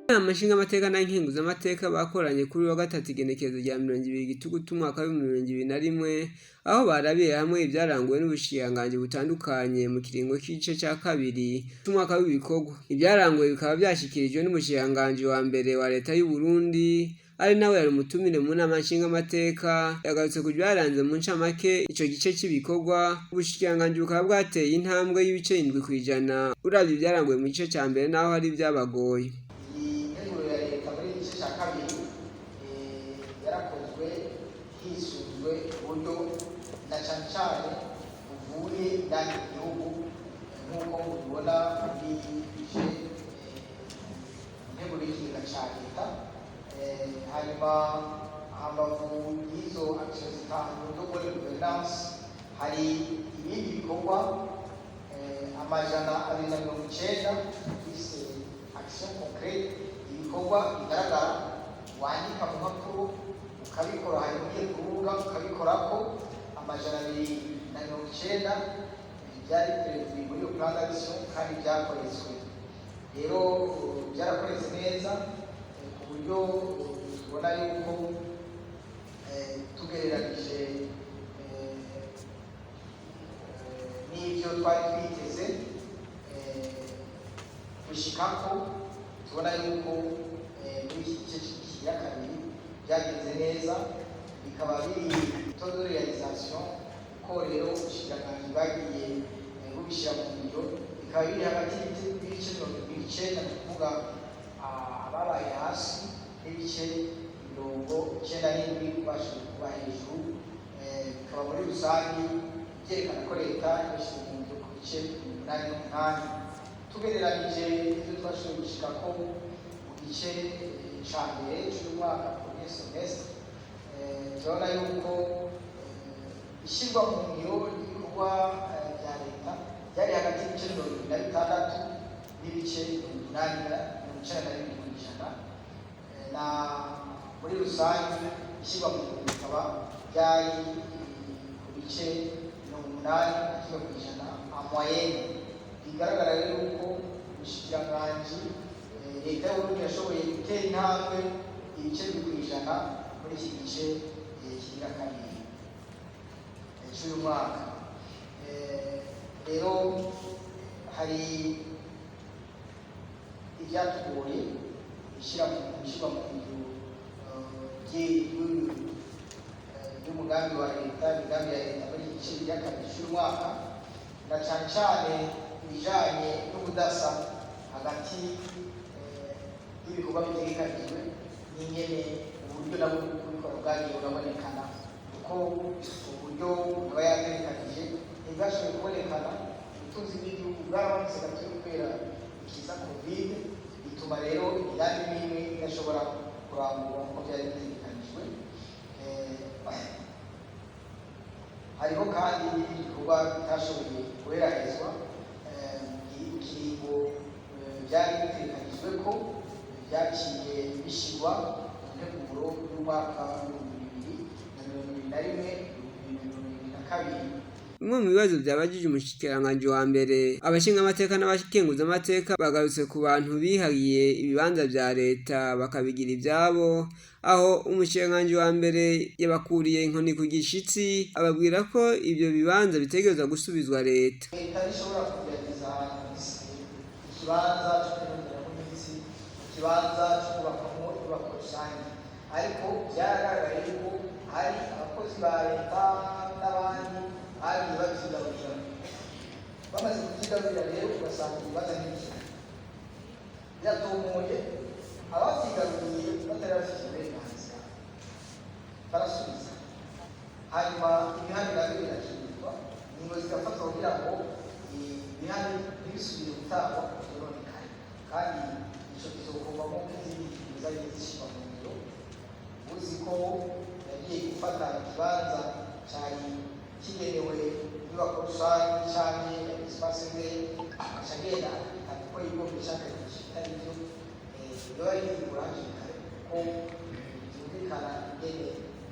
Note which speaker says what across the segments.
Speaker 1: Amashinga amateka na nkenguza amateka bakoranye kuri wa gatatu igenekerezo rya 20 Gitugutu umwaka wa 2021 aho barabiye hamwe ibyaranguwe n'ubushikiranganji butandukanye mu kiringo c'igice ca kabiri c'umwaka w'ibikorwa. Ibyaranguwe bikaba byashikirijwe n'umushikiranganji wa mbere wa Leta y'u Burundi ari nawe yari umutumire mu nama nshinga amateka. Yagarutse ku byaranze mu ncamake ico gice cy'ibikorwa. Ubushikiranganji bukaba bwateye intambwe y'ibice 7% uravye ibyaranguwe mu gice ca mbere naho hari byabagoye.
Speaker 2: Yarakozwe hisuzwe uburyo na cyane cyane buvuye indani mu gihugu nk'uko mubibona muri igice intego y'ikiga cya leta. Hanyuma hambavu y'izo action zitanu zo muri governance hari ibindi bikorwa 290 bise action concrete, ibikorwa bigaragara wandika mu mpapuro ukabikora, hari ugiye kurubuga ukabikorako 290 byari prevu muri iyo plan d'action kandi byakoretswe. Rero byarakoretse neza ku buryo tubona yuko tugereranije n'ibyo twari twiteze gushikako, tubona yuko muri iki gice ya kabiri byagenze neza, bikaba biri todo realisation ko rero ubushikiranganji bwagiye bubishyira mu ngiro, bikaba biri hagati y'ibice 90 kuvuga ababaye hasi n'ibice 97 kubasha kuba hejuru. Bikaba muri rusange byerekana ko leta yashyize mu ngiro ku bice 88 tugereranije ibyo twashoboye gushikako mu gice ca mbere cy'umwaka premier semestre. Turabona yuko ishyirwa mu ngiro ry'ibikorwa bya leta byari hagati y'ibice 26 n'ibice 87%, na muri rusange ishyirwa mu ngiro bikaba byari ku bice 80% amoyenne. Bigaragara rero ko ubushikiranganji Leta y'Uburundi yashoboye gutera intambwe ibice 2% muri iki gice kigira kabiri cy'uyu mwaka. Rero hari ibyatugoye gushyirwa mu ngiro y'umugambi wa leta, imigambi ya leta muri iki gice kigira kabiri cy'uyu mwaka, na cyane cyane ibijanye n'ubudasa hagati ibikorwa bitegekanijwe n'ingene uburyo nabwo kubikora bwagiye burabonekana, kuko uburyo aba yategekanije ntibwashoboye kubonekana. Ubutunzi bw'igihugu bwarabanutse gato kubera ikiza covid, bituma rero imigambi n'imwe idashobora kurangurwa nk'uko byari bitegekanijwe. Hariho kandi ibikorwa bitashoboye guherahezwa ikiringo byari bitegekanijwe ko byaciye bishyirwa mu nteguro y'umwaka wa 2021-2022.
Speaker 1: Bimwe mu bibazo byabajije umushikiranganji wa mbere, abashinga amateka n'abakenguza amateka bagarutse ku bantu bihagiye ibibanza bya leta bakabigira ibyabo, aho umushikiranganji wa mbere yabakuriye inkoni ku gishitsi ababwira ko ibyo bibanza bitegerezwa gusubizwa leta.
Speaker 2: Leta ishobora kugerageza ikibanza ikibanza cyo kubakamo inyubako rusange, ariko byaragaragaye ko hari abakozi ba leta n'abandi bagiye babyigarurira. Bamaze kubyigarurira rero ugasanga ibibazo n'ibiki byatumuye ababyigaruriye batari bafite uburenganzira barasubiza, hanyuma ibihano nabyo birakingirwa, ingingo zigafatwa kugira ngo ibihano ntibisubire gutangwa byononekane, kandi icyo kizokorwamo nk'izindi ngingo zagiye zishyirwa mu ngiro. Uzi ko yagiye gufata ikibanza cyari kigenewe inyubako rusange cyane espace vert, akagenda kuko ibigo bishaka kitari byo biba ari iburaje kare ko byumvikana ingene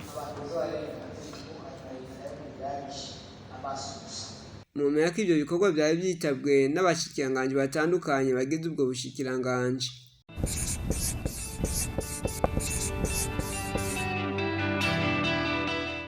Speaker 2: abantu bazabarengana ko ari amaso gusa.
Speaker 1: Mu mpera y'ibyo bikorwa byari byitabwe n'abashikiranganji batandukanye bagize ubwo bushikiranganji.